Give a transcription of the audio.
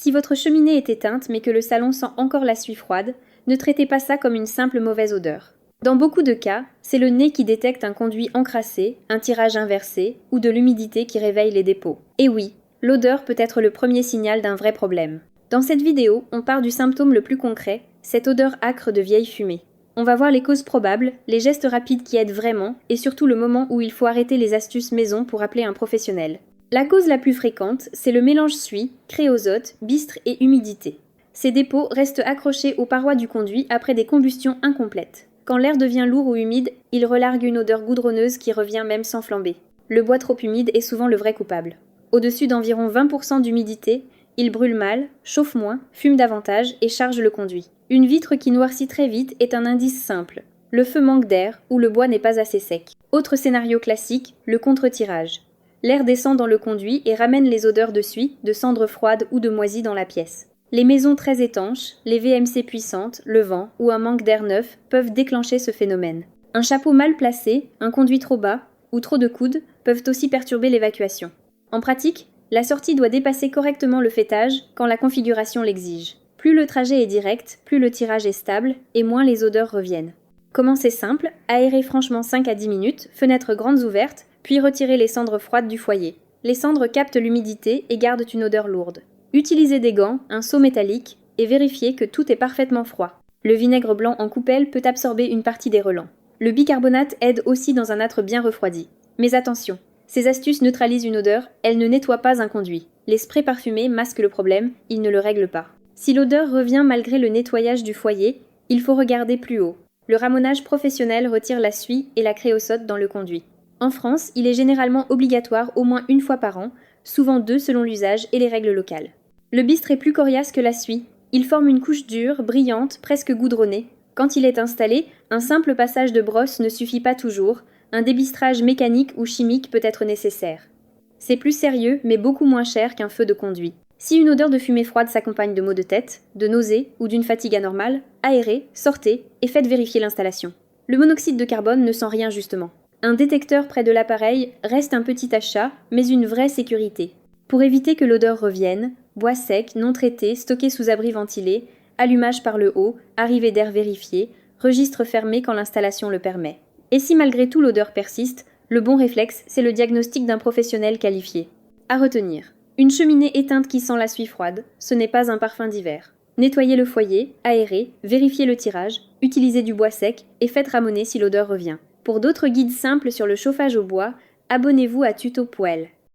Si votre cheminée est éteinte mais que le salon sent encore la suie froide, ne traitez pas ça comme une simple mauvaise odeur. Dans beaucoup de cas, c'est le nez qui détecte un conduit encrassé, un tirage inversé ou de l'humidité qui réveille les dépôts. Et oui, l'odeur peut être le premier signal d'un vrai problème. Dans cette vidéo, on part du symptôme le plus concret, cette odeur âcre de vieille fumée. On va voir les causes probables, les gestes rapides qui aident vraiment et surtout le moment où il faut arrêter les astuces maison pour appeler un professionnel. La cause la plus fréquente, c'est le mélange suie, créosote, bistre et humidité. Ces dépôts restent accrochés aux parois du conduit après des combustions incomplètes. Quand l'air devient lourd ou humide, il relargue une odeur goudronneuse qui revient même sans flamber. Le bois trop humide est souvent le vrai coupable. Au-dessus d'environ 20% d'humidité, il brûle mal, chauffe moins, fume davantage et charge le conduit. Une vitre qui noircit très vite est un indice simple. Le feu manque d'air ou le bois n'est pas assez sec. Autre scénario classique, le contre-tirage. L'air descend dans le conduit et ramène les odeurs de suie, de cendres froides ou de moisie dans la pièce. Les maisons très étanches, les VMC puissantes, le vent ou un manque d'air neuf peuvent déclencher ce phénomène. Un chapeau mal placé, un conduit trop bas ou trop de coudes peuvent aussi perturber l'évacuation. En pratique, la sortie doit dépasser correctement le faîtage quand la configuration l'exige. Plus le trajet est direct, plus le tirage est stable et moins les odeurs reviennent. Comment c'est simple, aérer franchement 5 à 10 minutes, fenêtres grandes ouvertes, puis retirer les cendres froides du foyer. Les cendres captent l'humidité et gardent une odeur lourde. Utilisez des gants, un seau métallique et vérifiez que tout est parfaitement froid. Le vinaigre blanc en coupelle peut absorber une partie des relents. Le bicarbonate aide aussi dans un âtre bien refroidi. Mais attention, ces astuces neutralisent une odeur, elles ne nettoient pas un conduit. Les sprays parfumés masquent le problème, ils ne le règlent pas. Si l'odeur revient malgré le nettoyage du foyer, il faut regarder plus haut. Le ramonage professionnel retire la suie et la créosote dans le conduit. En France, il est généralement obligatoire au moins une fois par an, souvent 2 selon l'usage et les règles locales. Le bistre est plus coriace que la suie. Il forme une couche dure, brillante, presque goudronnée. Quand il est installé, un simple passage de brosse ne suffit pas toujours, un débistrage mécanique ou chimique peut être nécessaire. C'est plus sérieux, mais beaucoup moins cher qu'un feu de conduit. Si une odeur de fumée froide s'accompagne de maux de tête, de nausées ou d'une fatigue anormale, aérez, sortez et faites vérifier l'installation. Le monoxyde de carbone ne sent rien justement. Un détecteur près de l'appareil reste un petit achat, mais une vraie sécurité. Pour éviter que l'odeur revienne, bois sec, non traité, stocké sous abri ventilé, allumage par le haut, arrivée d'air vérifié, registre fermé quand l'installation le permet. Et si malgré tout l'odeur persiste, le bon réflexe, c'est le diagnostic d'un professionnel qualifié. À retenir, une cheminée éteinte qui sent la suie froide, ce n'est pas un parfum d'hiver. Nettoyez le foyer, aérez, vérifiez le tirage, utilisez du bois sec et faites ramoner si l'odeur revient. Pour d'autres guides simples sur le chauffage au bois, abonnez-vous à Tuto Poêle.